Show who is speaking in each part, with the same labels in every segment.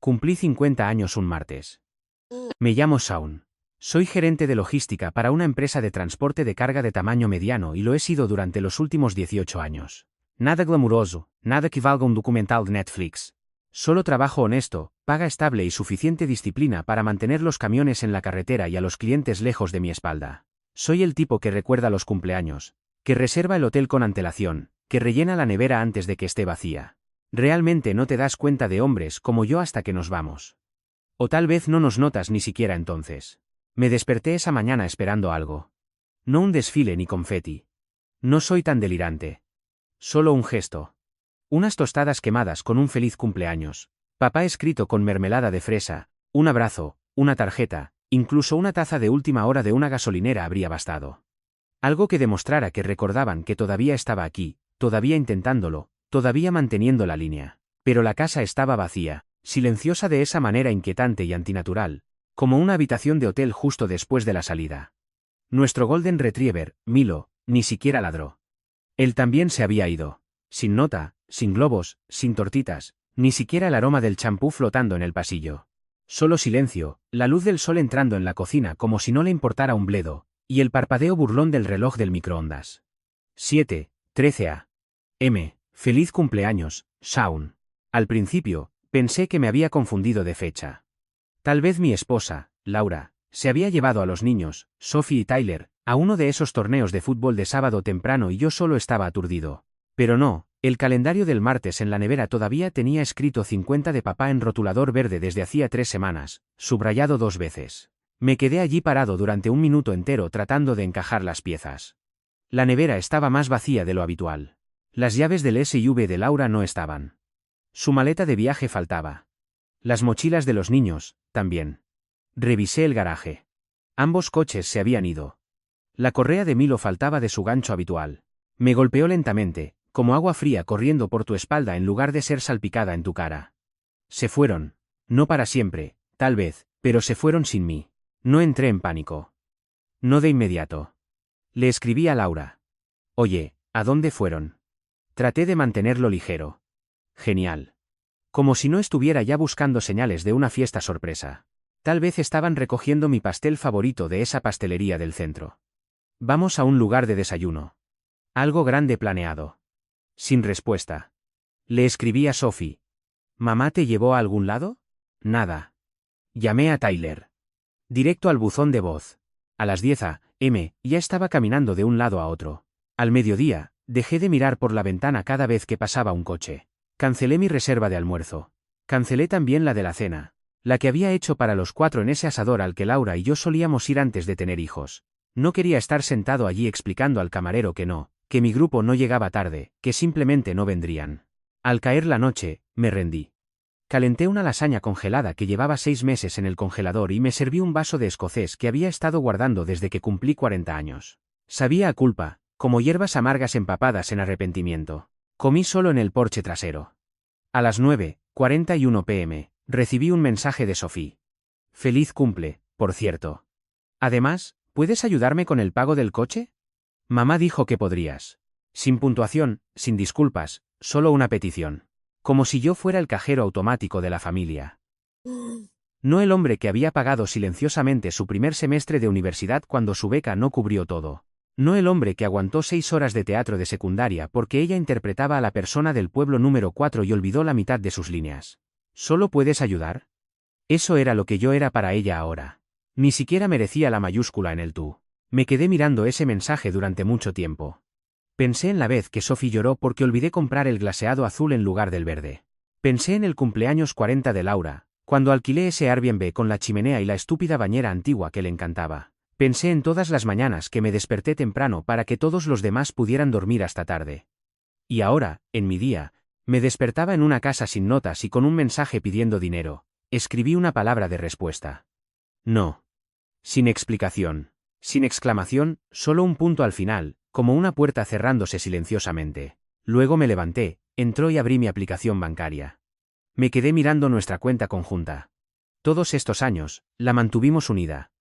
Speaker 1: Cumplí 50 años un martes. Me llamo Shaun. Soy gerente de logística para una empresa de transporte de carga de tamaño mediano y lo he sido durante los últimos 18 años. Nada glamuroso, nada que valga un documental de Netflix. Solo trabajo honesto, paga estable y suficiente disciplina para mantener los camiones en la carretera y a los clientes lejos de mi espalda. Soy el tipo que recuerda los cumpleaños, que reserva el hotel con antelación, que rellena la nevera antes de que esté vacía. Realmente no te das cuenta de hombres como yo hasta que nos vamos. O tal vez no nos notas ni siquiera entonces. Me desperté esa mañana esperando algo. No un desfile ni confeti. No soy tan delirante. Solo un gesto. Unas tostadas quemadas con un feliz cumpleaños. Papá escrito con mermelada de fresa, un abrazo, una tarjeta, incluso una taza de última hora de una gasolinera habría bastado. Algo que demostrara que recordaban que todavía estaba aquí, todavía intentándolo, todavía manteniendo la línea. Pero la casa estaba vacía, silenciosa de esa manera inquietante y antinatural, como una habitación de hotel justo después de la salida. Nuestro Golden Retriever, Milo, ni siquiera ladró. Él también se había ido. Sin nota, sin globos, sin tortitas, ni siquiera el aroma del champú flotando en el pasillo. Solo silencio, la luz del sol entrando en la cocina como si no le importara un bledo, y el parpadeo burlón del reloj del microondas. 7:13 a.m. Feliz cumpleaños, Shaun. Al principio, pensé que me había confundido de fecha. Tal vez mi esposa, Laura, se había llevado a los niños, Sophie y Tyler, a uno de esos torneos de fútbol de sábado temprano y yo solo estaba aturdido. Pero no, el calendario del martes en la nevera todavía tenía escrito 50 de papá en rotulador verde desde hacía 3 semanas, subrayado 2 veces. Me quedé allí parado durante un minuto entero tratando de encajar las piezas. La nevera estaba más vacía de lo habitual. Las llaves del SUV de Laura no estaban. Su maleta de viaje faltaba. Las mochilas de los niños, también. Revisé el garaje. Ambos coches se habían ido. La correa de Milo faltaba de su gancho habitual. Me golpeó lentamente, como agua fría corriendo por tu espalda en lugar de ser salpicada en tu cara. Se fueron. No para siempre, tal vez, pero se fueron sin mí. No entré en pánico. No de inmediato. Le escribí a Laura. Oye, ¿a dónde fueron? Traté de mantenerlo ligero. Genial. Como si no estuviera ya buscando señales de una fiesta sorpresa. Tal vez estaban recogiendo mi pastel favorito de esa pastelería del centro. Vamos a un lugar de desayuno. Algo grande planeado. Sin respuesta. Le escribí a Sophie. ¿Mamá te llevó a algún lado? Nada. Llamé a Tyler. Directo al buzón de voz. A las 10 a.m. ya estaba caminando de un lado a otro. Al mediodía, dejé de mirar por la ventana cada vez que pasaba un coche. Cancelé mi reserva de almuerzo. Cancelé también la de la cena. La que había hecho para los 4 en ese asador al que Laura y yo solíamos ir antes de tener hijos. No quería estar sentado allí explicando al camarero que no, que mi grupo no llegaba tarde, que simplemente no vendrían. Al caer la noche, me rendí. Calenté una lasaña congelada que llevaba 6 meses en el congelador y me serví un vaso de escocés que había estado guardando desde que cumplí 40 años. Sabía a culpa, como hierbas amargas empapadas en arrepentimiento. Comí solo en el porche trasero. A las 9:41 p.m., recibí un mensaje de Sophie. Feliz cumple, por cierto. Además, ¿puedes ayudarme con el pago del coche? Mamá dijo que podrías. Sin puntuación, sin disculpas, solo una petición. Como si yo fuera el cajero automático de la familia. No el hombre que había pagado silenciosamente su primer semestre de universidad cuando su beca no cubrió todo. No el hombre que aguantó 6 horas de teatro de secundaria porque ella interpretaba a la persona del pueblo número 4 y olvidó la mitad de sus líneas. ¿Solo puedes ayudar? Eso era lo que yo era para ella ahora. Ni siquiera merecía la mayúscula en el tú. Me quedé mirando ese mensaje durante mucho tiempo. Pensé en la vez que Sophie lloró porque olvidé comprar el glaseado azul en lugar del verde. Pensé en el cumpleaños 40 de Laura, cuando alquilé ese Airbnb con la chimenea y la estúpida bañera antigua que le encantaba. Pensé en todas las mañanas que me desperté temprano para que todos los demás pudieran dormir hasta tarde. Y ahora, en mi día, me despertaba en una casa sin notas y con un mensaje pidiendo dinero. Escribí una palabra de respuesta. No. Sin explicación. Sin exclamación, solo un punto al final, como una puerta cerrándose silenciosamente. Luego me levanté, entró y abrí mi aplicación bancaria. Me quedé mirando nuestra cuenta conjunta. Todos estos años, la mantuvimos unida.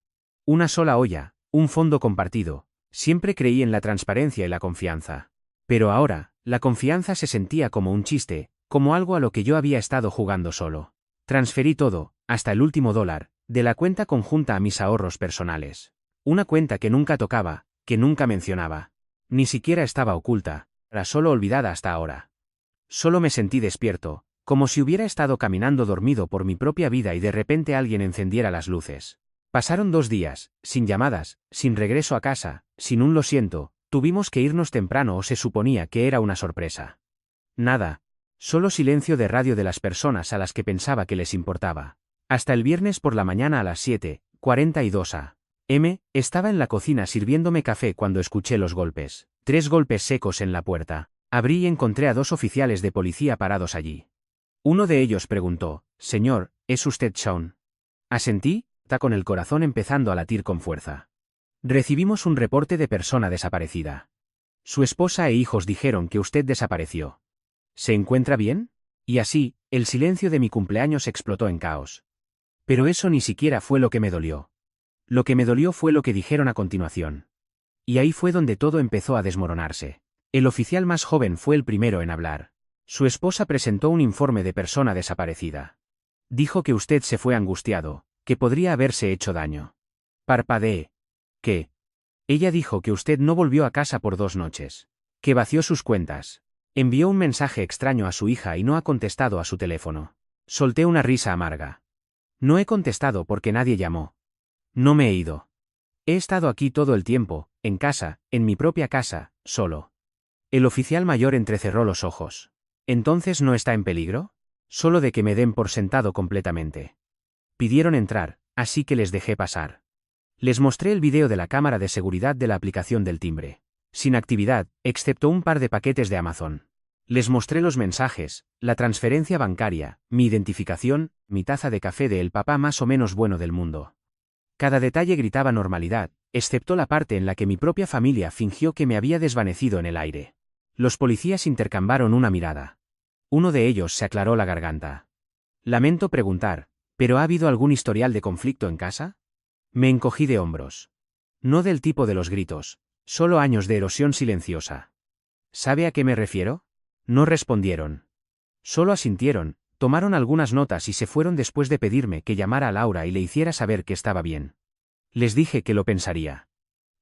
Speaker 1: Una sola olla, un fondo compartido. Siempre creí en la transparencia y la confianza. Pero ahora, la confianza se sentía como un chiste, como algo a lo que yo había estado jugando solo. Transferí todo, hasta el último dólar, de la cuenta conjunta a mis ahorros personales. Una cuenta que nunca tocaba, que nunca mencionaba. Ni siquiera estaba oculta, era solo olvidada hasta ahora. Solo me sentí despierto, como si hubiera estado caminando dormido por mi propia vida y de repente alguien encendiera las luces. Pasaron 2 días, sin llamadas, sin regreso a casa, sin un lo siento, tuvimos que irnos temprano o se suponía que era una sorpresa. Nada. Solo silencio de radio de las personas a las que pensaba que les importaba. Hasta el viernes por la mañana a las 7:42 a.m., estaba en la cocina sirviéndome café cuando escuché los golpes. 3 golpes secos en la puerta. Abrí y encontré a 2 oficiales de policía parados allí. Uno de ellos preguntó: «Señor, ¿es usted Shaun?» Asentí, con el corazón empezando a latir con fuerza. Recibimos un reporte de persona desaparecida. Su esposa e hijos dijeron que usted desapareció. ¿Se encuentra bien? Y así, el silencio de mi cumpleaños explotó en caos. Pero eso ni siquiera fue lo que me dolió. Lo que me dolió fue lo que dijeron a continuación. Y ahí fue donde todo empezó a desmoronarse. El oficial más joven fue el primero en hablar. Su esposa presentó un informe de persona desaparecida. Dijo que usted se fue angustiado, que podría haberse hecho daño. Parpadeé. ¿Qué? Ella dijo que usted no volvió a casa por 2 noches. Que vació sus cuentas. Envió un mensaje extraño a su hija y no ha contestado a su teléfono. Solté una risa amarga. No he contestado porque nadie llamó. No me he ido. He estado aquí todo el tiempo, en casa, en mi propia casa, solo. El oficial mayor entrecerró los ojos. ¿Entonces no está en peligro? Solo de que me den por sentado completamente. Pidieron entrar, así que les dejé pasar. Les mostré el video de la cámara de seguridad de la aplicación del timbre. Sin actividad, excepto un par de paquetes de Amazon. Les mostré los mensajes, la transferencia bancaria, mi identificación, mi taza de café de el papá más o menos bueno del mundo. Cada detalle gritaba normalidad, excepto la parte en la que mi propia familia fingió que me había desvanecido en el aire. Los policías intercambiaron una mirada. Uno de ellos se aclaró la garganta. Lamento preguntar, ¿pero ha habido algún historial de conflicto en casa? Me encogí de hombros. No del tipo de los gritos, solo años de erosión silenciosa. ¿Sabe a qué me refiero? No respondieron. Solo asintieron, tomaron algunas notas y se fueron después de pedirme que llamara a Laura y le hiciera saber que estaba bien. Les dije que lo pensaría.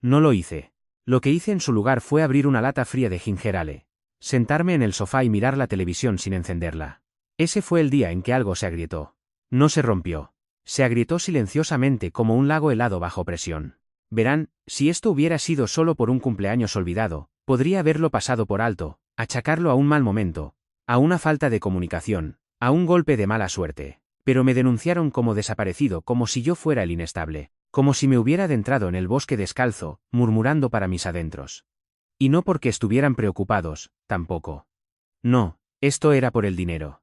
Speaker 1: No lo hice. Lo que hice en su lugar fue abrir una lata fría de ginger ale, sentarme en el sofá y mirar la televisión sin encenderla. Ese fue el día en que algo se agrietó. No se rompió. Se agrietó silenciosamente como un lago helado bajo presión. Verán, si esto hubiera sido solo por un cumpleaños olvidado, podría haberlo pasado por alto, achacarlo a un mal momento, a una falta de comunicación, a un golpe de mala suerte. Pero me denunciaron como desaparecido, como si yo fuera el inestable, como si me hubiera adentrado en el bosque descalzo, murmurando para mis adentros. Y no porque estuvieran preocupados, tampoco. No, esto era por el dinero.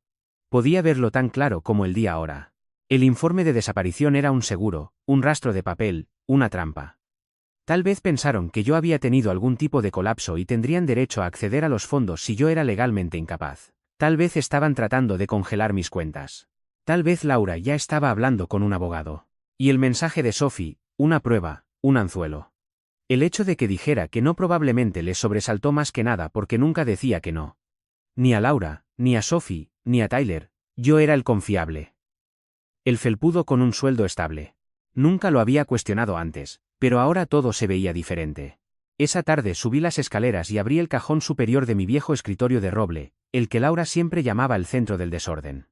Speaker 1: Podía verlo tan claro como el día ahora. El informe de desaparición era un seguro, un rastro de papel, una trampa. Tal vez pensaron que yo había tenido algún tipo de colapso y tendrían derecho a acceder a los fondos si yo era legalmente incapaz. Tal vez estaban tratando de congelar mis cuentas. Tal vez Laura ya estaba hablando con un abogado. Y el mensaje de Sophie, una prueba, un anzuelo. El hecho de que dijera que no probablemente les sobresaltó más que nada porque nunca decía que no. Ni a Laura, ni a Sophie, ni a Tyler, yo era el confiable. El felpudo con un sueldo estable. Nunca lo había cuestionado antes, pero ahora todo se veía diferente. Esa tarde subí las escaleras y abrí el cajón superior de mi viejo escritorio de roble, el que Laura siempre llamaba el centro del desorden.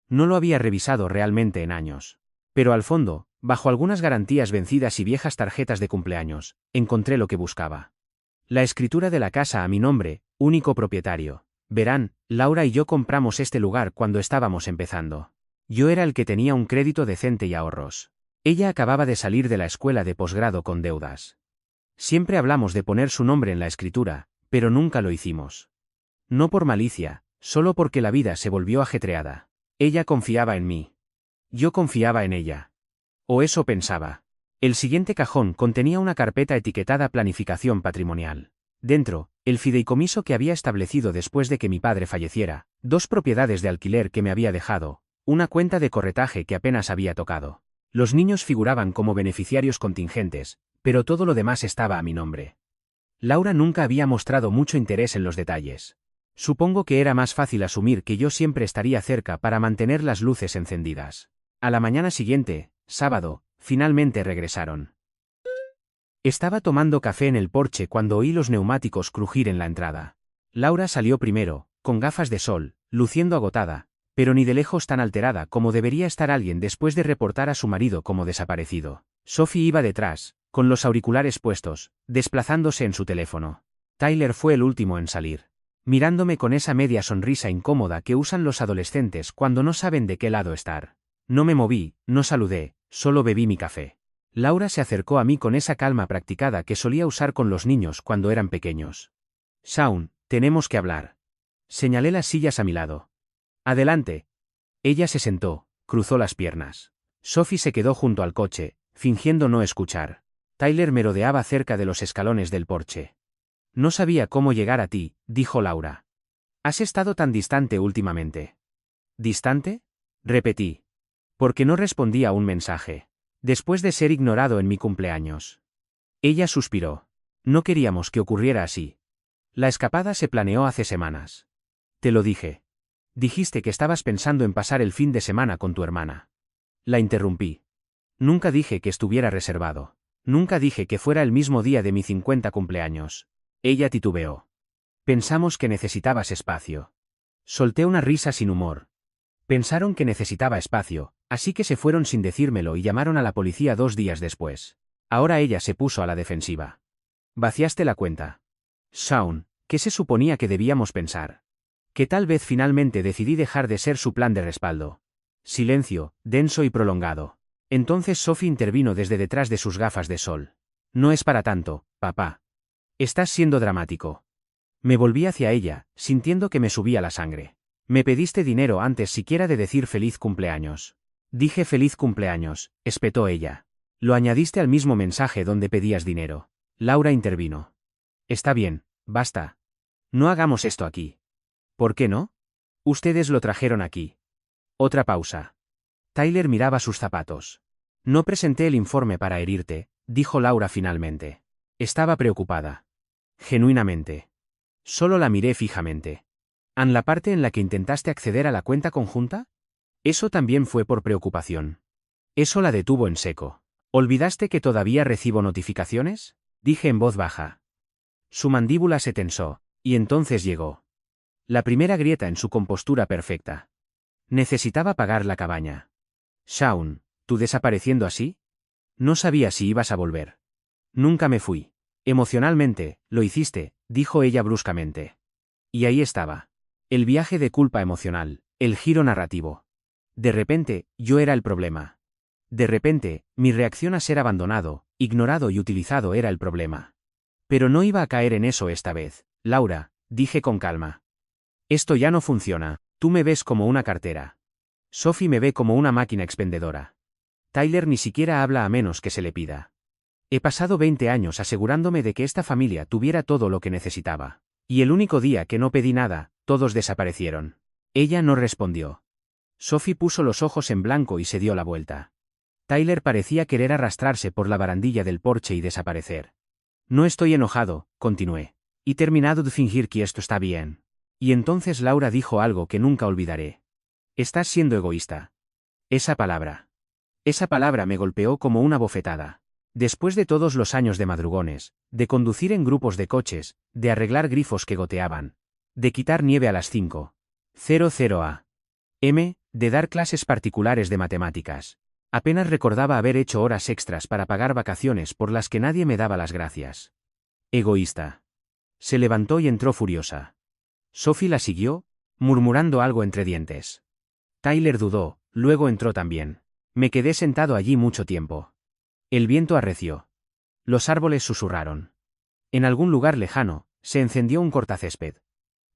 Speaker 1: No lo había revisado realmente en años. Pero al fondo, bajo algunas garantías vencidas y viejas tarjetas de cumpleaños, encontré lo que buscaba. La escritura de la casa a mi nombre, único propietario. Verán, Laura y yo compramos este lugar cuando estábamos empezando. Yo era el que tenía un crédito decente y ahorros. Ella acababa de salir de la escuela de posgrado con deudas. Siempre hablamos de poner su nombre en la escritura, pero nunca lo hicimos. No por malicia, solo porque la vida se volvió ajetreada. Ella confiaba en mí. Yo confiaba en ella. O eso pensaba. El siguiente cajón contenía una carpeta etiquetada Planificación Patrimonial. Dentro, el fideicomiso que había establecido después de que mi padre falleciera, 2 propiedades de alquiler que me había dejado, una cuenta de corretaje que apenas había tocado. Los niños figuraban como beneficiarios contingentes, pero todo lo demás estaba a mi nombre. Laura nunca había mostrado mucho interés en los detalles. Supongo que era más fácil asumir que yo siempre estaría cerca para mantener las luces encendidas. A la mañana siguiente, sábado, finalmente regresaron. Estaba tomando café en el porche cuando oí los neumáticos crujir en la entrada. Laura salió primero, con gafas de sol, luciendo agotada, pero ni de lejos tan alterada como debería estar alguien después de reportar a su marido como desaparecido. Sophie iba detrás, con los auriculares puestos, desplazándose en su teléfono. Tyler fue el último en salir, mirándome con esa media sonrisa incómoda que usan los adolescentes cuando no saben de qué lado estar. No me moví, no saludé, solo bebí mi café. Laura se acercó a mí con esa calma practicada que solía usar con los niños cuando eran pequeños. Shaun, tenemos que hablar. Señalé las sillas a mi lado. Adelante. Ella se sentó, cruzó las piernas. Sophie se quedó junto al coche, fingiendo no escuchar. Tyler merodeaba cerca de los escalones del porche. No sabía cómo llegar a ti, dijo Laura. ¿Has estado tan distante últimamente? ¿Distante? Repetí. Porque no respondía a un mensaje. Después de ser ignorado en mi cumpleaños. Ella suspiró. No queríamos que ocurriera así. La escapada se planeó hace semanas. Te lo dije. Dijiste que estabas pensando en pasar el fin de semana con tu hermana. La interrumpí. Nunca dije que estuviera reservado. Nunca dije que fuera el mismo día de mi 50 cumpleaños. Ella titubeó. Pensamos que necesitabas espacio. Solté una risa sin humor. Pensaron que necesitaba espacio, así que se fueron sin decírmelo y llamaron a la policía 2 días después. Ahora ella se puso a la defensiva. Vaciaste la cuenta. Shaun, ¿qué se suponía que debíamos pensar? Que tal vez finalmente decidí dejar de ser su plan de respaldo. Silencio, denso y prolongado. Entonces Sophie intervino desde detrás de sus gafas de sol. No es para tanto, papá. Estás siendo dramático. Me volví hacia ella, sintiendo que me subía la sangre. Me pediste dinero antes siquiera de decir feliz cumpleaños. Dije feliz cumpleaños, espetó ella. Lo añadiste al mismo mensaje donde pedías dinero. Laura intervino. Está bien, basta. No hagamos esto aquí. ¿Por qué no? Ustedes lo trajeron aquí. Otra pausa. Tyler miraba sus zapatos. No presenté el informe para herirte, dijo Laura finalmente. Estaba preocupada. Genuinamente. Solo la miré fijamente. ¿En la parte en la que intentaste acceder a la cuenta conjunta? Eso también fue por preocupación. Eso la detuvo en seco. ¿Olvidaste que todavía recibo notificaciones? Dije en voz baja. Su mandíbula se tensó, y entonces llegó. La primera grieta en su compostura perfecta. Necesitaba pagar la cabaña. Shaun, ¿tú desapareciendo así? No sabía si ibas a volver. Nunca me fui. Emocionalmente, lo hiciste, dijo ella bruscamente. Y ahí estaba. El viaje de culpa emocional, el giro narrativo. De repente, yo era el problema. De repente, mi reacción a ser abandonado, ignorado y utilizado era el problema. Pero no iba a caer en eso esta vez, Laura, dije con calma. Esto ya no funciona, tú me ves como una cartera. Sophie me ve como una máquina expendedora. Tyler ni siquiera habla a menos que se le pida. He pasado 20 años asegurándome de que esta familia tuviera todo lo que necesitaba. Y el único día que no pedí nada, todos desaparecieron. Ella no respondió. Sophie puso los ojos en blanco y se dio la vuelta. Tyler parecía querer arrastrarse por la barandilla del porche y desaparecer. No estoy enojado, continué. He terminado de fingir que esto está bien. Y entonces Laura dijo algo que nunca olvidaré. Estás siendo egoísta. Esa palabra. Esa palabra me golpeó como una bofetada. Después de todos los años de madrugones, de conducir en grupos de coches, de arreglar grifos que goteaban, de quitar nieve a las 5:00 a.m., de dar clases particulares de matemáticas. Apenas recordaba haber hecho horas extras para pagar vacaciones por las que nadie me daba las gracias. Egoísta. Se levantó y entró furiosa. Sophie la siguió, murmurando algo entre dientes. Tyler dudó, luego entró también. Me quedé sentado allí mucho tiempo. El viento arreció. Los árboles susurraron. En algún lugar lejano, se encendió un cortacésped.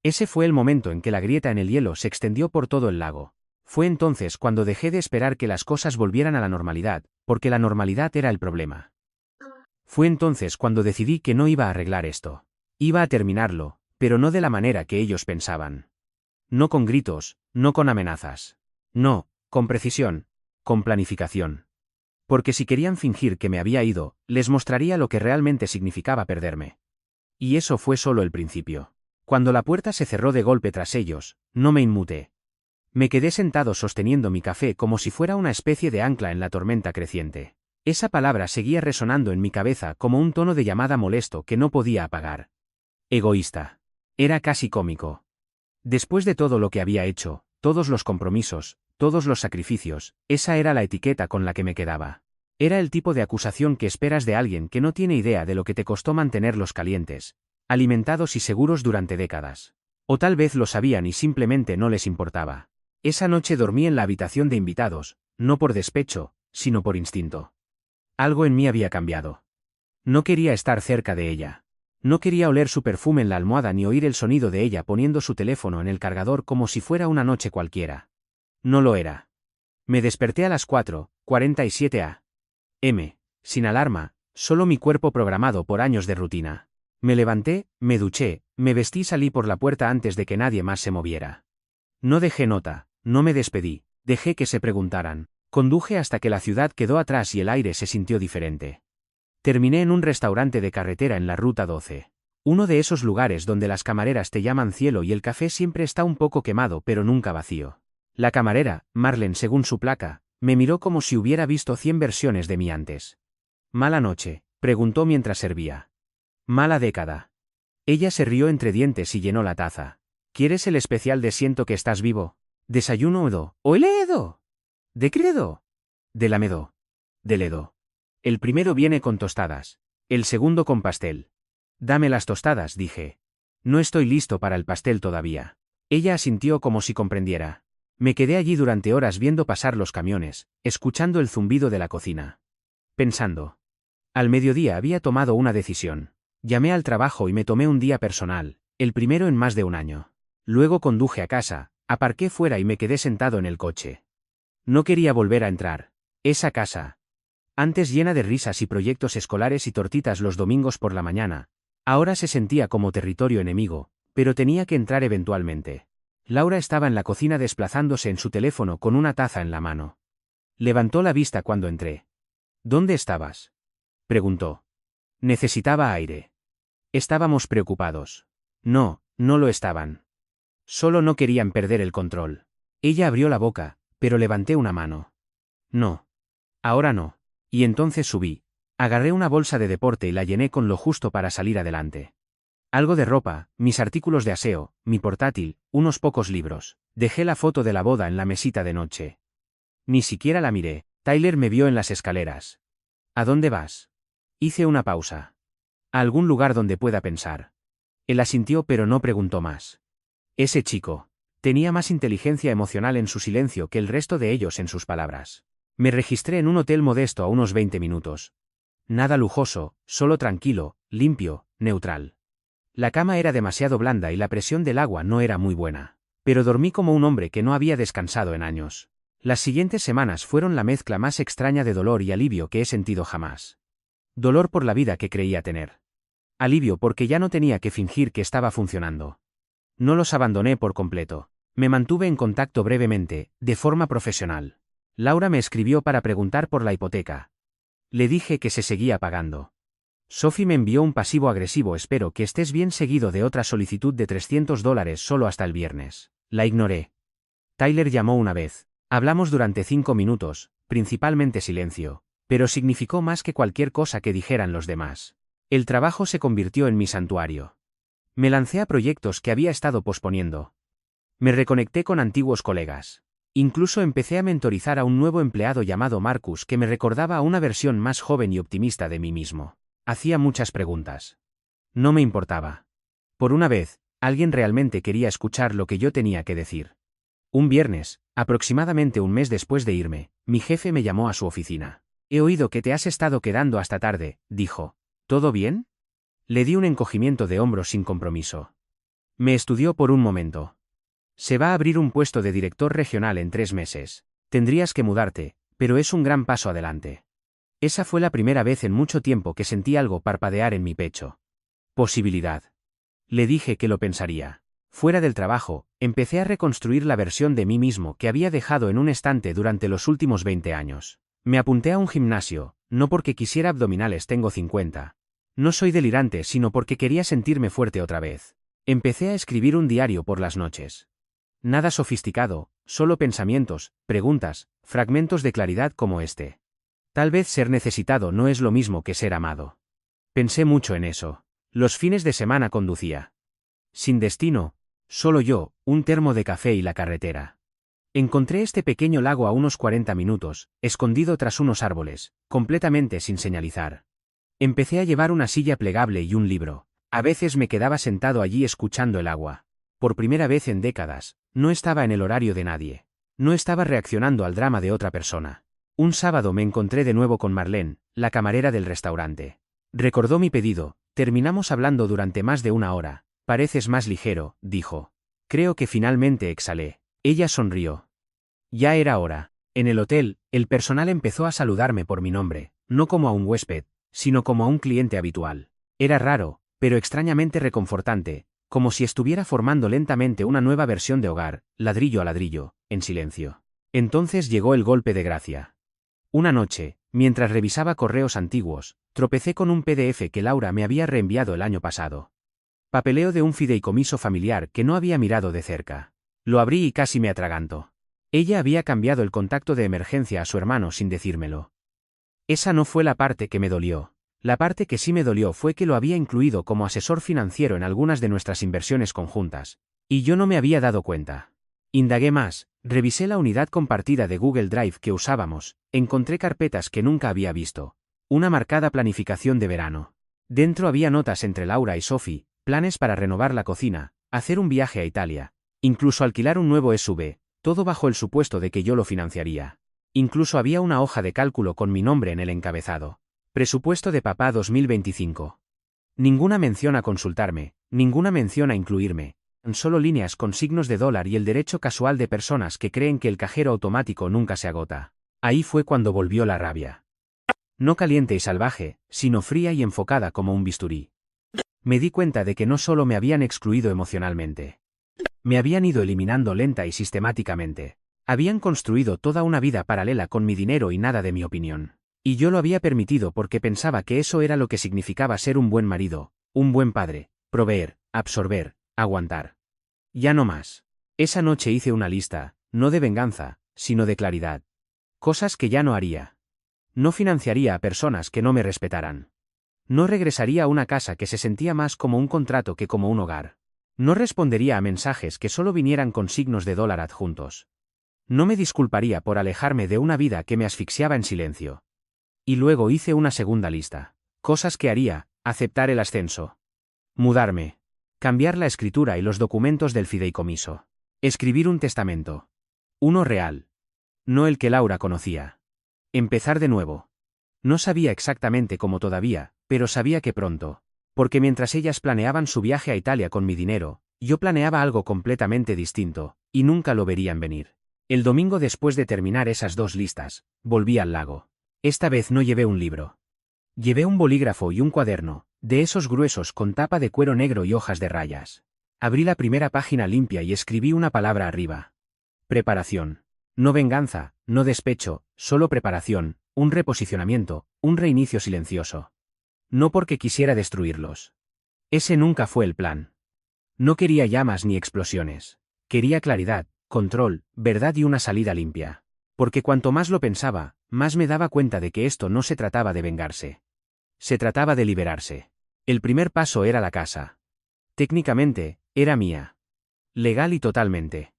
Speaker 1: Ese fue el momento en que la grieta en el hielo se extendió por todo el lago. Fue entonces cuando dejé de esperar que las cosas volvieran a la normalidad, porque la normalidad era el problema. Fue entonces cuando decidí que no iba a arreglar esto. Iba a terminarlo, pero no de la manera que ellos pensaban. No con gritos, no con amenazas. No, con precisión, con planificación. Porque si querían fingir que me había ido, les mostraría lo que realmente significaba perderme. Y eso fue solo el principio. Cuando la puerta se cerró de golpe tras ellos, no me inmuté. Me quedé sentado sosteniendo mi café como si fuera una especie de ancla en la tormenta creciente. Esa palabra seguía resonando en mi cabeza como un tono de llamada molesto que no podía apagar. Egoísta. Era casi cómico. Después de todo lo que había hecho, todos los compromisos, todos los sacrificios, esa era la etiqueta con la que me quedaba. Era el tipo de acusación que esperas de alguien que no tiene idea de lo que te costó mantenerlos calientes, alimentados y seguros durante décadas. O tal vez lo sabían y simplemente no les importaba. Esa noche dormí en la habitación de invitados, no por despecho, sino por instinto. Algo en mí había cambiado. No quería estar cerca de ella. No quería oler su perfume en la almohada ni oír el sonido de ella poniendo su teléfono en el cargador como si fuera una noche cualquiera. No lo era. Me desperté a las 4:47 a.m., sin alarma, solo mi cuerpo programado por años de rutina. Me levanté, me duché, me vestí y salí por la puerta antes de que nadie más se moviera. No dejé nota, no me despedí, dejé que se preguntaran. Conduje hasta que la ciudad quedó atrás y el aire se sintió diferente. Terminé en un restaurante de carretera en la Ruta 12. Uno de esos lugares donde las camareras te llaman cielo y el café siempre está un poco quemado pero nunca vacío. La camarera, Marlene según su placa, me miró como si hubiera visto 100 versiones de mí antes. «¿Mala noche?», preguntó mientras servía. «Mala década». Ella se rió entre dientes y llenó la taza. «¿Quieres el especial de Siento que estás vivo? Desayuno Edo. ¿Oile Edo? ¿De credo? De lamedo. De ledo. El primero viene con tostadas. El segundo con pastel». «Dame las tostadas», dije. «No estoy listo para el pastel todavía». Ella asintió como si comprendiera. Me quedé allí durante horas viendo pasar los camiones, escuchando el zumbido de la cocina. Pensando. Al mediodía había tomado una decisión. Llamé al trabajo y me tomé un día personal, el primero en más de un año. Luego conduje a casa, aparqué fuera y me quedé sentado en el coche. No quería volver a entrar. Esa casa, antes llena de risas y proyectos escolares y tortitas los domingos por la mañana, ahora se sentía como territorio enemigo, pero tenía que entrar eventualmente. Laura estaba en la cocina desplazándose en su teléfono con una taza en la mano. Levantó la vista cuando entré. «¿Dónde estabas?», preguntó. Necesitaba aire. Estábamos preocupados. No, no lo estaban. Solo no querían perder el control. Ella abrió la boca, pero levanté una mano. «No. Ahora no». Y entonces subí. Agarré una bolsa de deporte y la llené con lo justo para salir adelante. Algo de ropa, mis artículos de aseo, mi portátil, unos pocos libros. Dejé la foto de la boda en la mesita de noche. Ni siquiera la miré. Tyler me vio en las escaleras. «¿A dónde vas?». Hice una pausa. «A algún lugar donde pueda pensar». Él asintió pero no preguntó más. Ese chico tenía más inteligencia emocional en su silencio que el resto de ellos en sus palabras. Me registré en un hotel modesto a unos 20 minutos. Nada lujoso, solo tranquilo, limpio, neutral. La cama era demasiado blanda y la presión del agua no era muy buena. Pero dormí como un hombre que no había descansado en años. Las siguientes semanas fueron la mezcla más extraña de dolor y alivio que he sentido jamás. Dolor por la vida que creía tener. Alivio porque ya no tenía que fingir que estaba funcionando. No los abandoné por completo. Me mantuve en contacto brevemente, de forma profesional. Laura me escribió para preguntar por la hipoteca. Le dije que se seguía pagando. Sophie me envió un pasivo agresivo «espero que estés bien» seguido de otra solicitud de $300 solo hasta el viernes. La ignoré. Tyler llamó una vez. Hablamos durante 5 minutos, principalmente silencio, pero significó más que cualquier cosa que dijeran los demás. El trabajo se convirtió en mi santuario. Me lancé a proyectos que había estado posponiendo. Me reconecté con antiguos colegas. Incluso empecé a mentorizar a un nuevo empleado llamado Marcus que me recordaba a una versión más joven y optimista de mí mismo. Hacía muchas preguntas. No me importaba. Por una vez, alguien realmente quería escuchar lo que yo tenía que decir. Un viernes, aproximadamente un mes después de irme, mi jefe me llamó a su oficina. «He oído que te has estado quedando hasta tarde», dijo. «¿Todo bien?». Le di un encogimiento de hombros sin compromiso. Me estudió por un momento. «Se va a abrir un puesto de director regional en 3 meses. Tendrías que mudarte, pero es un gran paso adelante». Esa fue la primera vez en mucho tiempo que sentí algo parpadear en mi pecho. Posibilidad. Le dije que lo pensaría. Fuera del trabajo, empecé a reconstruir la versión de mí mismo que había dejado en un estante durante los últimos 20 años. Me apunté a un gimnasio, no porque quisiera abdominales, tengo 50. No soy delirante, sino porque quería sentirme fuerte otra vez. Empecé a escribir un diario por las noches. Nada sofisticado, solo pensamientos, preguntas, fragmentos de claridad como este. Tal vez ser necesitado no es lo mismo que ser amado. Pensé mucho en eso. Los fines de semana conducía. Sin destino, solo yo, un termo de café y la carretera. Encontré este pequeño lago a unos 40 minutos, escondido tras unos árboles, completamente sin señalizar. Empecé a llevar una silla plegable y un libro. A veces me quedaba sentado allí escuchando el agua. Por primera vez en décadas, no estaba en el horario de nadie. No estaba reaccionando al drama de otra persona. Un sábado me encontré de nuevo con Marlene, la camarera del restaurante. Recordó mi pedido, terminamos hablando durante más de una hora. Pareces más ligero, dijo. Creo que finalmente exhalé. Ella sonrió. Ya era hora. En el hotel, el personal empezó a saludarme por mi nombre, no como a un huésped, sino como a un cliente habitual. Era raro, pero extrañamente reconfortante, como si estuviera formando lentamente una nueva versión de hogar, ladrillo a ladrillo, en silencio. Entonces llegó el golpe de gracia. Una noche, mientras revisaba correos antiguos, tropecé con un PDF que Laura me había reenviado el año pasado. Papeleo de un fideicomiso familiar que no había mirado de cerca. Lo abrí y casi me atraganto. Ella había cambiado el contacto de emergencia a su hermano sin decírmelo. Esa no fue la parte que me dolió. La parte que sí me dolió fue que lo había incluido como asesor financiero en algunas de nuestras inversiones conjuntas. Y yo no me había dado cuenta. Indagué más, revisé la unidad compartida de Google Drive que usábamos, encontré carpetas que nunca había visto. Una marcada planificación de verano. Dentro había notas entre Laura y Sophie, planes para renovar la cocina, hacer un viaje a Italia, incluso alquilar un nuevo SUV, todo bajo el supuesto de que yo lo financiaría. Incluso había una hoja de cálculo con mi nombre en el encabezado. Presupuesto de papá 2025. Ninguna mención a consultarme, ninguna mención a incluirme, solo líneas con signos de dólar y el derecho casual de personas que creen que el cajero automático nunca se agota. Ahí fue cuando volvió la rabia. No caliente y salvaje, sino fría y enfocada como un bisturí. Me di cuenta de que no solo me habían excluido emocionalmente. Me habían ido eliminando lenta y sistemáticamente. Habían construido toda una vida paralela con mi dinero y nada de mi opinión. Y yo lo había permitido porque pensaba que eso era lo que significaba ser un buen marido, un buen padre, proveer, absorber, aguantar. Ya no más. Esa noche hice una lista, no de venganza, sino de claridad. Cosas que ya no haría. No financiaría a personas que no me respetaran. No regresaría a una casa que se sentía más como un contrato que como un hogar. No respondería a mensajes que solo vinieran con signos de dólar adjuntos. No me disculparía por alejarme de una vida que me asfixiaba en silencio. Y luego hice una segunda lista. Cosas que haría: aceptar el ascenso. Mudarme. Cambiar la escritura y los documentos del fideicomiso. Escribir un testamento. Uno real. No el que Laura conocía. Empezar de nuevo. No sabía exactamente cómo todavía, pero sabía que pronto. Porque mientras ellas planeaban su viaje a Italia con mi dinero, yo planeaba algo completamente distinto, y nunca lo verían venir. El domingo después de terminar esas dos listas, volví al lago. Esta vez no llevé un libro. Llevé un bolígrafo y un cuaderno, de esos gruesos con tapa de cuero negro y hojas de rayas. Abrí la primera página limpia y escribí una palabra arriba. Preparación. No venganza, no despecho, solo preparación, un reposicionamiento, un reinicio silencioso. No porque quisiera destruirlos. Ese nunca fue el plan. No quería llamas ni explosiones. Quería claridad, control, verdad y una salida limpia. Porque cuanto más lo pensaba, más me daba cuenta de que esto no se trataba de vengarse. Se trataba de liberarse. El primer paso era la casa. Técnicamente, era mía. Legal y totalmente.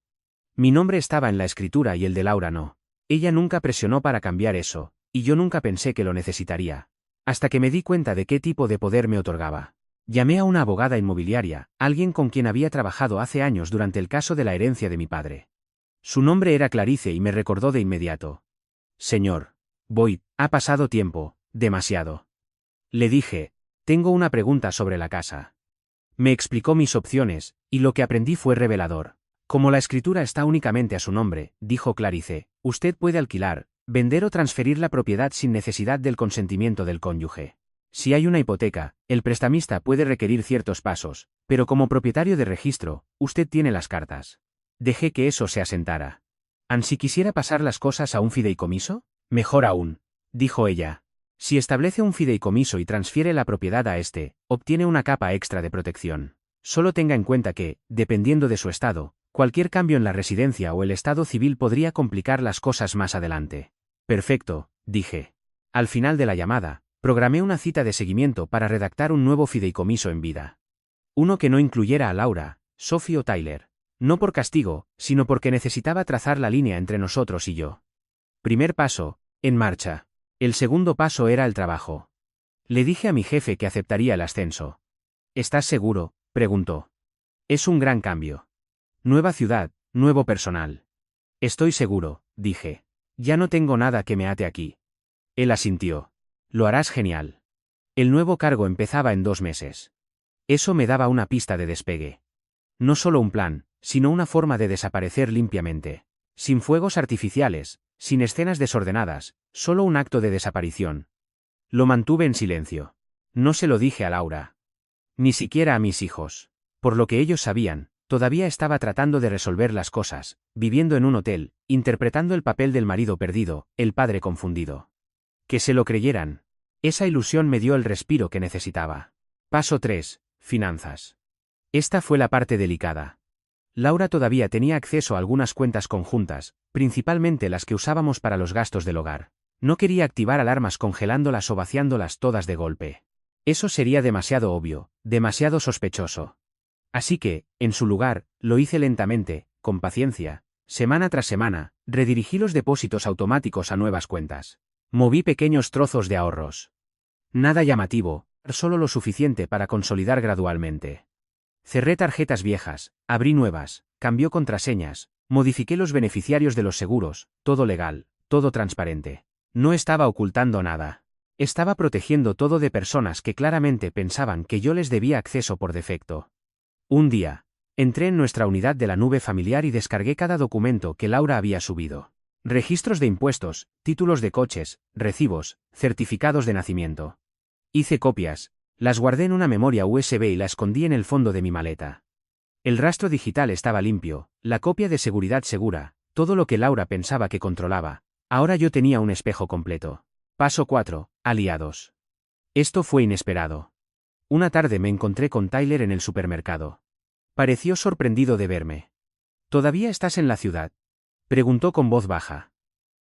Speaker 1: Mi nombre estaba en la escritura y el de Laura no. Ella nunca presionó para cambiar eso, y yo nunca pensé que lo necesitaría. Hasta que me di cuenta de qué tipo de poder me otorgaba. Llamé a una abogada inmobiliaria, alguien con quien había trabajado hace años durante el caso de la herencia de mi padre. Su nombre era Clarice y me recordó de inmediato. Señor Boyd, ha pasado tiempo, demasiado. Le dije, tengo una pregunta sobre la casa. Me explicó mis opciones, y lo que aprendí fue revelador. Como la escritura está únicamente a su nombre, dijo Clarice, usted puede alquilar, vender o transferir la propiedad sin necesidad del consentimiento del cónyuge. Si hay una hipoteca, el prestamista puede requerir ciertos pasos, pero como propietario de registro, usted tiene las cartas. Dejé que eso se asentara. ¿Si quisiera pasar las cosas a un fideicomiso? Mejor aún, dijo ella. Si establece un fideicomiso y transfiere la propiedad a este, obtiene una capa extra de protección. Solo tenga en cuenta que, dependiendo de su estado, cualquier cambio en la residencia o el estado civil podría complicar las cosas más adelante. Perfecto, dije. Al final de la llamada, programé una cita de seguimiento para redactar un nuevo fideicomiso en vida. Uno que no incluyera a Laura, Sophie o Tyler. No por castigo, sino porque necesitaba trazar la línea entre nosotros y yo. Primer paso, en marcha. El segundo paso era el trabajo. Le dije a mi jefe que aceptaría el ascenso. ¿Estás seguro?, preguntó. Es un gran cambio. Nueva ciudad, nuevo personal. Estoy seguro, dije. Ya no tengo nada que me ate aquí. Él asintió. Lo harás genial. El nuevo cargo empezaba en 2 meses. Eso me daba una pista de despegue. No solo un plan, sino una forma de desaparecer limpiamente. Sin fuegos artificiales, sin escenas desordenadas, solo un acto de desaparición. Lo mantuve en silencio. No se lo dije a Laura. Ni siquiera a mis hijos. Por lo que ellos sabían, todavía estaba tratando de resolver las cosas, viviendo en un hotel, interpretando el papel del marido perdido, el padre confundido. Que se lo creyeran. Esa ilusión me dio el respiro que necesitaba. Paso 3. Finanzas. Esta fue la parte delicada. Laura todavía tenía acceso a algunas cuentas conjuntas, principalmente las que usábamos para los gastos del hogar. No quería activar alarmas congelándolas o vaciándolas todas de golpe. Eso sería demasiado obvio, demasiado sospechoso. Así que, en su lugar, lo hice lentamente, con paciencia. Semana tras semana, redirigí los depósitos automáticos a nuevas cuentas. Moví pequeños trozos de ahorros. Nada llamativo, solo lo suficiente para consolidar gradualmente. Cerré tarjetas viejas, abrí nuevas, cambié contraseñas, modifiqué los beneficiarios de los seguros, todo legal, todo transparente. No estaba ocultando nada. Estaba protegiendo todo de personas que claramente pensaban que yo les debía acceso por defecto. Un día, entré en nuestra unidad de la nube familiar y descargué cada documento que Laura había subido. Registros de impuestos, títulos de coches, recibos, certificados de nacimiento. Hice copias, las guardé en una memoria USB y la escondí en el fondo de mi maleta. El rastro digital estaba limpio, la copia de seguridad segura, todo lo que Laura pensaba que controlaba. Ahora yo tenía un espejo completo. Paso 4. Aliados. Esto fue inesperado. Una tarde me encontré con Tyler en el supermercado. Pareció sorprendido de verme. ¿Todavía estás en la ciudad?, preguntó con voz baja.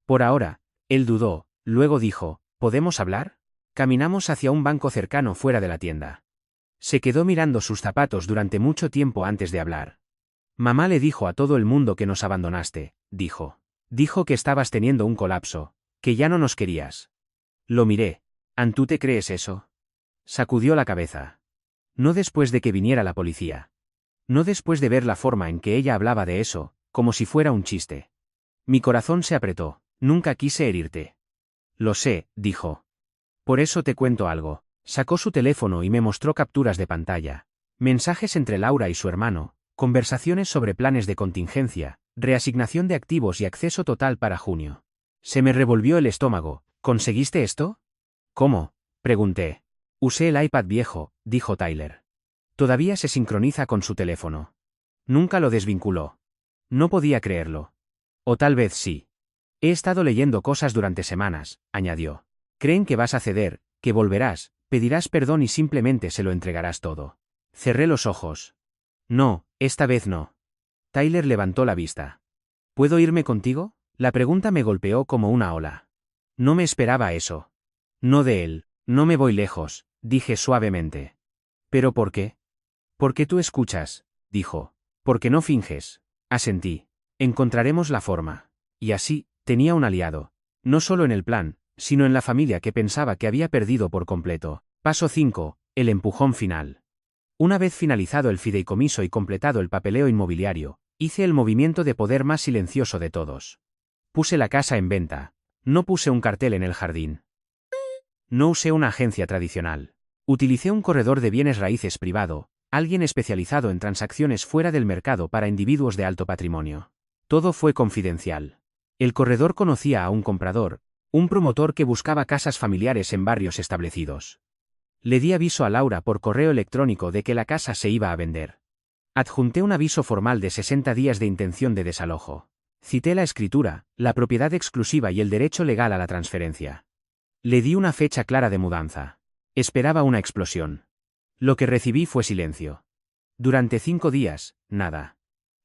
Speaker 1: Por ahora, él dudó, luego dijo, ¿podemos hablar? Caminamos hacia un banco cercano fuera de la tienda. Se quedó mirando sus zapatos durante mucho tiempo antes de hablar. Mamá le dijo a todo el mundo que nos abandonaste, dijo. Dijo que estabas teniendo un colapso, que ya no nos querías. Lo miré. ¿Tú te crees eso? Sacudió la cabeza. No después de que viniera la policía. No después de ver la forma en que ella hablaba de eso, como si fuera un chiste. Mi corazón se apretó. Nunca quise herirte. Lo sé, dijo. Por eso te cuento algo. Sacó su teléfono y me mostró capturas de pantalla. Mensajes entre Laura y su hermano, conversaciones sobre planes de contingencia, reasignación de activos y acceso total para junio. Se me revolvió el estómago. ¿Conseguiste esto? ¿Cómo?, pregunté. Usé el iPad viejo, dijo Tyler. Todavía se sincroniza con su teléfono. Nunca lo desvinculó. No podía creerlo. O tal vez sí. He estado leyendo cosas durante semanas, añadió. Creen que vas a ceder, que volverás, pedirás perdón y simplemente se lo entregarás todo. Cerré los ojos. No, esta vez no. Tyler levantó la vista. ¿Puedo irme contigo? La pregunta me golpeó como una ola. No me esperaba eso. No de él, no me voy lejos, dije suavemente. ¿Pero por qué? Porque tú escuchas, dijo. Porque no finges. Asentí. Encontraremos la forma. Y así, tenía un aliado. No solo en el plan, sino en la familia que pensaba que había perdido por completo. Paso 5. El empujón final. Una vez finalizado el fideicomiso y completado el papeleo inmobiliario, hice el movimiento de poder más silencioso de todos. Puse la casa en venta. No puse un cartel en el jardín. No usé una agencia tradicional. Utilicé un corredor de bienes raíces privado, alguien especializado en transacciones fuera del mercado para individuos de alto patrimonio. Todo fue confidencial. El corredor conocía a un comprador, un promotor que buscaba casas familiares en barrios establecidos. Le di aviso a Laura por correo electrónico de que la casa se iba a vender. Adjunté un aviso formal de 60 días de intención de desalojo. Cité la escritura, la propiedad exclusiva y el derecho legal a la transferencia. Le di una fecha clara de mudanza. Esperaba una explosión. Lo que recibí fue silencio. Durante 5 días, nada.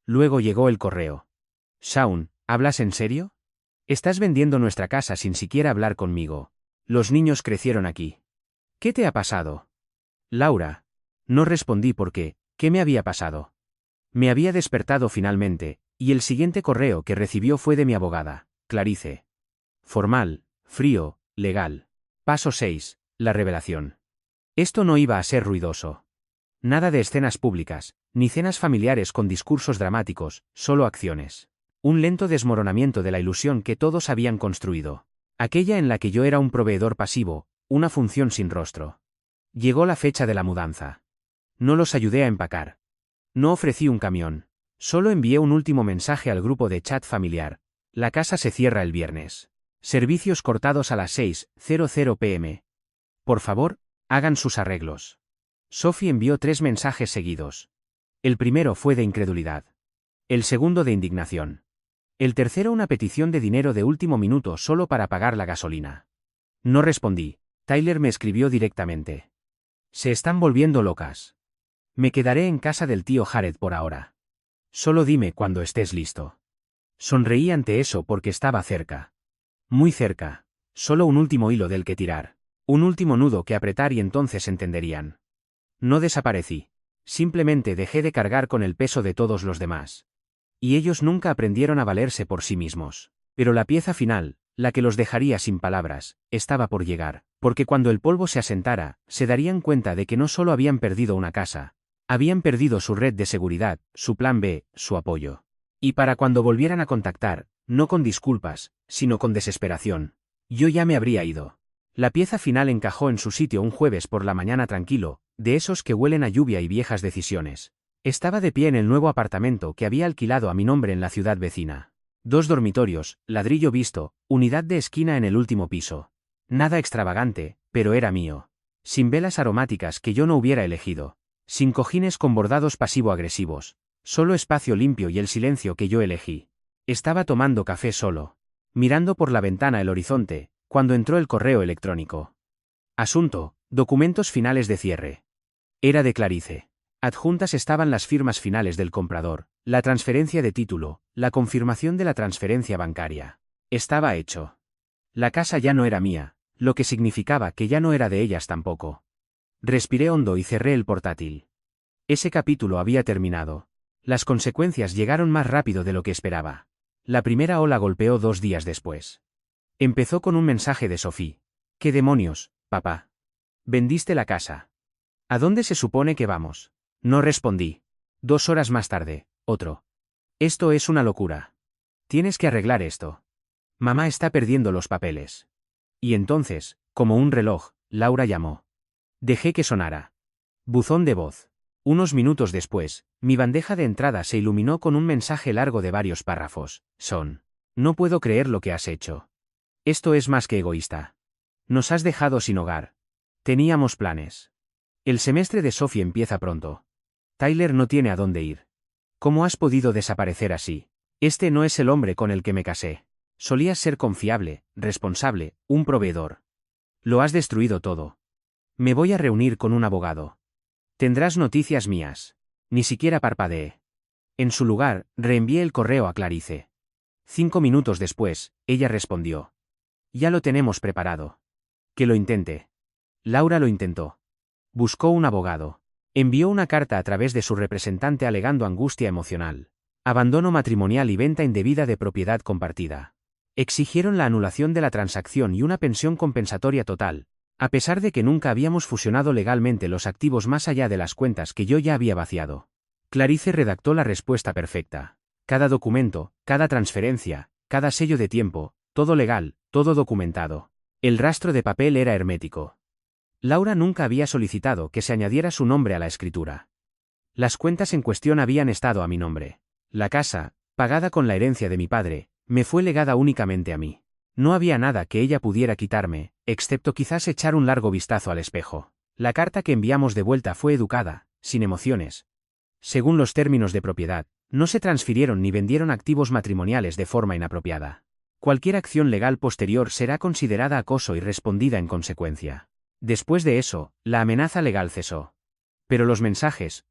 Speaker 1: Luego llegó el correo. Shaun, ¿hablas en serio? Estás vendiendo nuestra casa sin siquiera hablar conmigo. Los niños crecieron aquí. ¿Qué te ha pasado? Laura. No respondí porque, ¿qué me había pasado? Me había despertado finalmente, y el siguiente correo que recibió fue de mi abogada, Clarice. Formal, frío, legal. Paso 6. La revelación. Esto no iba a ser ruidoso. Nada de escenas públicas, ni cenas familiares con discursos dramáticos, solo acciones. Un lento desmoronamiento de la ilusión que todos habían construido. Aquella en la que yo era un proveedor pasivo, una función sin rostro. Llegó la fecha de la mudanza. No los ayudé a empacar. No ofrecí un camión. Solo envié un último mensaje al grupo de chat familiar. La casa se cierra el viernes. Servicios cortados a las 6:00 p.m. Por favor, hagan sus arreglos. Sophie envió 3 mensajes seguidos. El primero fue de incredulidad. El segundo de indignación. El tercero una petición de dinero de último minuto solo para pagar la gasolina. No respondí. Tyler me escribió directamente. Se están volviendo locas. Me quedaré en casa del tío Jared por ahora. Solo dime cuando estés listo. Sonreí ante eso porque estaba cerca. Muy cerca. Solo un último hilo del que tirar. Un último nudo que apretar y entonces entenderían. No desaparecí. Simplemente dejé de cargar con el peso de todos los demás. Y ellos nunca aprendieron a valerse por sí mismos. Pero la pieza final, la que los dejaría sin palabras, estaba por llegar, porque cuando el polvo se asentara, se darían cuenta de que no solo habían perdido una casa, habían perdido su red de seguridad, su plan B, su apoyo. Y para cuando volvieran a contactar, no con disculpas, sino con desesperación, yo ya me habría ido. La pieza final encajó en su sitio un jueves por la mañana tranquilo, de esos que huelen a lluvia y viejas decisiones. Estaba de pie en el nuevo apartamento que había alquilado a mi nombre en la ciudad vecina. 2 dormitorios, ladrillo visto, unidad de esquina en el último piso. Nada extravagante, pero era mío. Sin velas aromáticas que yo no hubiera elegido. Sin cojines con bordados pasivo-agresivos. Solo espacio limpio y el silencio que yo elegí. Estaba tomando café solo. Mirando por la ventana el horizonte, cuando entró el correo electrónico. Asunto, documentos finales de cierre. Era de Clarice. Adjuntas estaban las firmas finales del comprador, la transferencia de título, la confirmación de la transferencia bancaria. Estaba hecho. La casa ya no era mía, lo que significaba que ya no era de ellas tampoco. Respiré hondo y cerré el portátil. Ese capítulo había terminado. Las consecuencias llegaron más rápido de lo que esperaba. La primera ola golpeó 2 días después. Empezó con un mensaje de Sophie. ¿Qué demonios, papá? ¿Vendiste la casa? ¿A dónde se supone que vamos? No respondí. 2 horas más tarde, otro. Esto es una locura. Tienes que arreglar esto. Mamá está perdiendo los papeles. Y entonces, como un reloj, Laura llamó. Dejé que sonara. Buzón de voz. Unos minutos después, mi bandeja de entrada se iluminó con un mensaje largo de varios párrafos. No puedo creer lo que has hecho. Esto es más que egoísta. Nos has dejado sin hogar. Teníamos planes. El semestre de Sophie empieza pronto. Tyler no tiene a dónde ir. ¿Cómo has podido desaparecer así? Este no es el hombre con el que me casé. Solías ser confiable, responsable, un proveedor. Lo has destruido todo. Me voy a reunir con un abogado. Tendrás noticias mías. Ni siquiera parpadeé. En su lugar, reenvié el correo a Clarice. 5 minutos después, ella respondió. Ya lo tenemos preparado. Que lo intente. Laura lo intentó. Buscó un abogado. Envió una carta a través de su representante alegando angustia emocional, abandono matrimonial y venta indebida de propiedad compartida. Exigieron la anulación de la transacción y una pensión compensatoria total, a pesar de que nunca habíamos fusionado legalmente los activos más allá de las cuentas que yo ya había vaciado. Clarice redactó la respuesta perfecta. Cada documento, cada transferencia, cada sello de tiempo, todo legal, todo documentado. El rastro de papel era hermético. Laura nunca había solicitado que se añadiera su nombre a la escritura. Las cuentas en cuestión habían estado a mi nombre. La casa, pagada con la herencia de mi padre, me fue legada únicamente a mí. No había nada que ella pudiera quitarme, excepto quizás echar un largo vistazo al espejo. La carta que enviamos de vuelta fue educada, sin emociones. Según los términos de propiedad, no se transfirieron ni vendieron activos matrimoniales de forma inapropiada. Cualquier acción legal posterior será considerada acoso y respondida en consecuencia. Después de eso, la amenaza legal cesó. Pero los mensajes,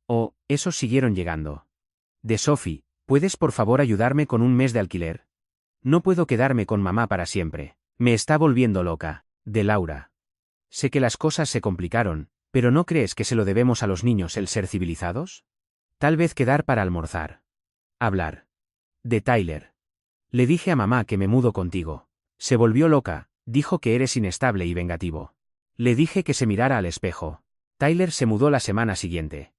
Speaker 1: esos siguieron llegando. De Sophie, ¿puedes por favor ayudarme con un mes de alquiler? No puedo quedarme con mamá para siempre. Me está volviendo loca. De Laura. Sé que las cosas se complicaron, pero ¿no crees que se lo debemos a los niños el ser civilizados? Tal vez quedar para almorzar. Hablar. De Tyler. Le dije a mamá que me mudo contigo. Se volvió loca, dijo que eres inestable y vengativo. Le dije que se mirara al espejo. Tyler se mudó la semana siguiente.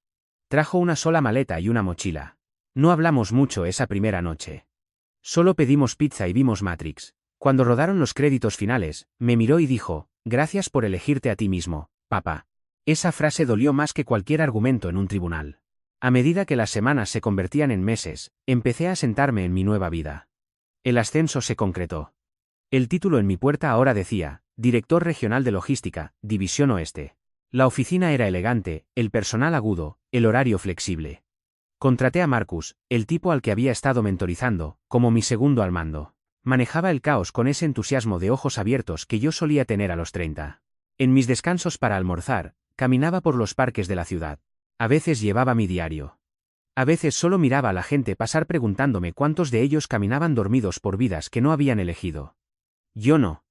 Speaker 1: Trajo una sola maleta y una mochila. No hablamos mucho esa primera noche. Solo pedimos pizza y vimos Matrix. Cuando rodaron los créditos finales, me miró y dijo, gracias por elegirte a ti mismo, papá. Esa frase dolió más que cualquier argumento en un tribunal. A medida que las semanas se convertían en meses, empecé a sentarme en mi nueva vida. El ascenso se concretó. El título en mi puerta ahora decía, Director Regional de Logística, División Oeste. La oficina era elegante, el personal agudo, el horario flexible. Contraté a Marcus, el tipo al que había estado mentorizando, como mi segundo al mando. Manejaba el caos con ese entusiasmo de ojos abiertos que yo solía tener a los 30. En mis descansos para almorzar, caminaba por los parques de la ciudad. A veces llevaba mi diario. A veces solo miraba a la gente pasar preguntándome cuántos de ellos caminaban dormidos por vidas que no habían elegido. Yo no.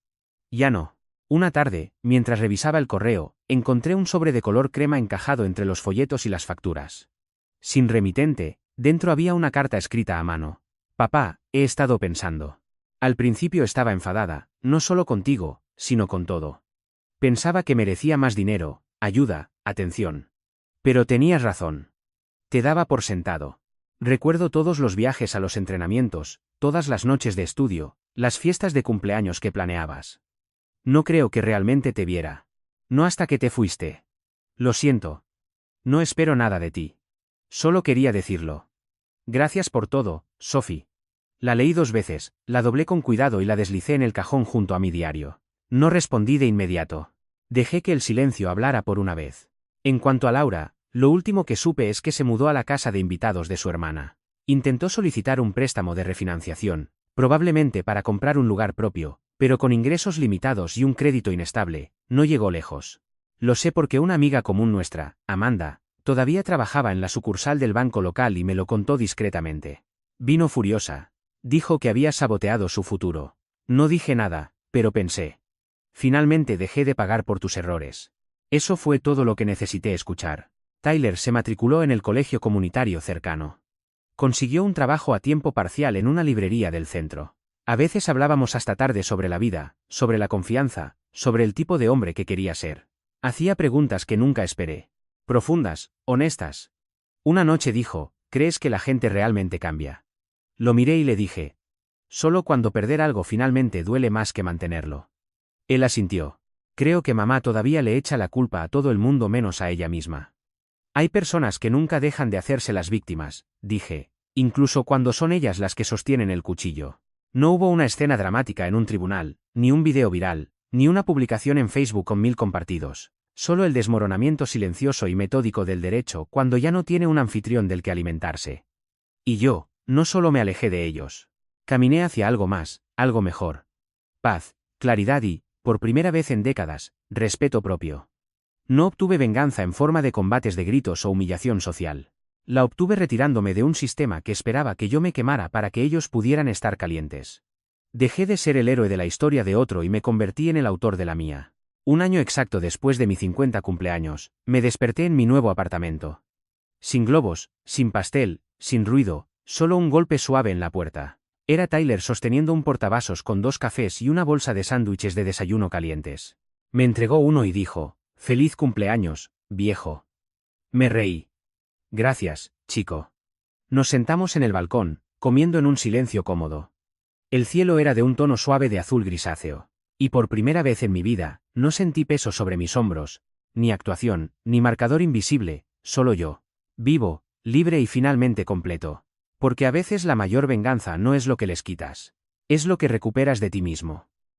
Speaker 1: Ya no. Una tarde, mientras revisaba el correo, encontré un sobre de color crema encajado entre los folletos y las facturas. Sin remitente, dentro había una carta escrita a mano. Papá, he estado pensando. Al principio estaba enfadada, no solo contigo, sino con todo. Pensaba que merecía más dinero, ayuda, atención. Pero tenías razón. Te daba por sentado. Recuerdo todos los viajes a los entrenamientos, todas las noches de estudio, las fiestas de cumpleaños que planeabas. No creo que realmente te viera. No hasta que te fuiste. Lo siento. No espero nada de ti. Solo quería decirlo. Gracias por todo, Sophie. La leí 2 veces, la doblé con cuidado y la deslicé en el cajón junto a mi diario. No respondí de inmediato. Dejé que el silencio hablara por una vez. En cuanto a Laura, lo último que supe es que se mudó a la casa de invitados de su hermana. Intentó solicitar un préstamo de refinanciación, probablemente para comprar un lugar propio, pero con ingresos limitados y un crédito inestable, no llegó lejos. Lo sé porque una amiga común nuestra, Amanda, todavía trabajaba en la sucursal del banco local y me lo contó discretamente. Vino furiosa. Dijo que había saboteado su futuro. No dije nada, pero pensé. Finalmente dejé de pagar por tus errores. Eso fue todo lo que necesité escuchar. Tyler se matriculó en el colegio comunitario cercano. Consiguió un trabajo a tiempo parcial en una librería del centro. A veces hablábamos hasta tarde sobre la vida, sobre la confianza, sobre el tipo de hombre que quería ser. Hacía preguntas que nunca esperé. Profundas, honestas. Una noche dijo, ¿crees que la gente realmente cambia? Lo miré y le dije. Solo cuando perder algo finalmente duele más que mantenerlo. Él asintió. Creo que mamá todavía le echa la culpa a todo el mundo menos a ella misma. Hay personas que nunca dejan de hacerse las víctimas, dije, incluso cuando son ellas las que sostienen el cuchillo. No hubo una escena dramática en un tribunal, ni un video viral, ni una publicación en Facebook con 1000 compartidos. Solo el desmoronamiento silencioso y metódico del derecho cuando ya no tiene un anfitrión del que alimentarse. Y yo, no solo me alejé de ellos. Caminé hacia algo más, algo mejor. Paz, claridad y, por primera vez en décadas, respeto propio. No obtuve venganza en forma de combates de gritos o humillación social. La obtuve retirándome de un sistema que esperaba que yo me quemara para que ellos pudieran estar calientes. Dejé de ser el héroe de la historia de otro y me convertí en el autor de la mía. Un año exacto después de mi 50 cumpleaños, me desperté en mi nuevo apartamento. Sin globos, sin pastel, sin ruido, solo un golpe suave en la puerta. Era Tyler sosteniendo un portavasos con 2 cafés y una bolsa de sándwiches de desayuno calientes. Me entregó uno y dijo, «Feliz cumpleaños, viejo». Me reí. «Gracias, chico». Nos sentamos en el balcón, comiendo en un silencio cómodo. El cielo era de un tono suave de azul grisáceo. Y por primera vez en mi vida, no sentí peso sobre mis hombros, ni actuación, ni marcador invisible, solo yo. Vivo, libre y finalmente completo. Porque a veces la mayor venganza no es lo que les quitas. Es lo que recuperas de ti mismo.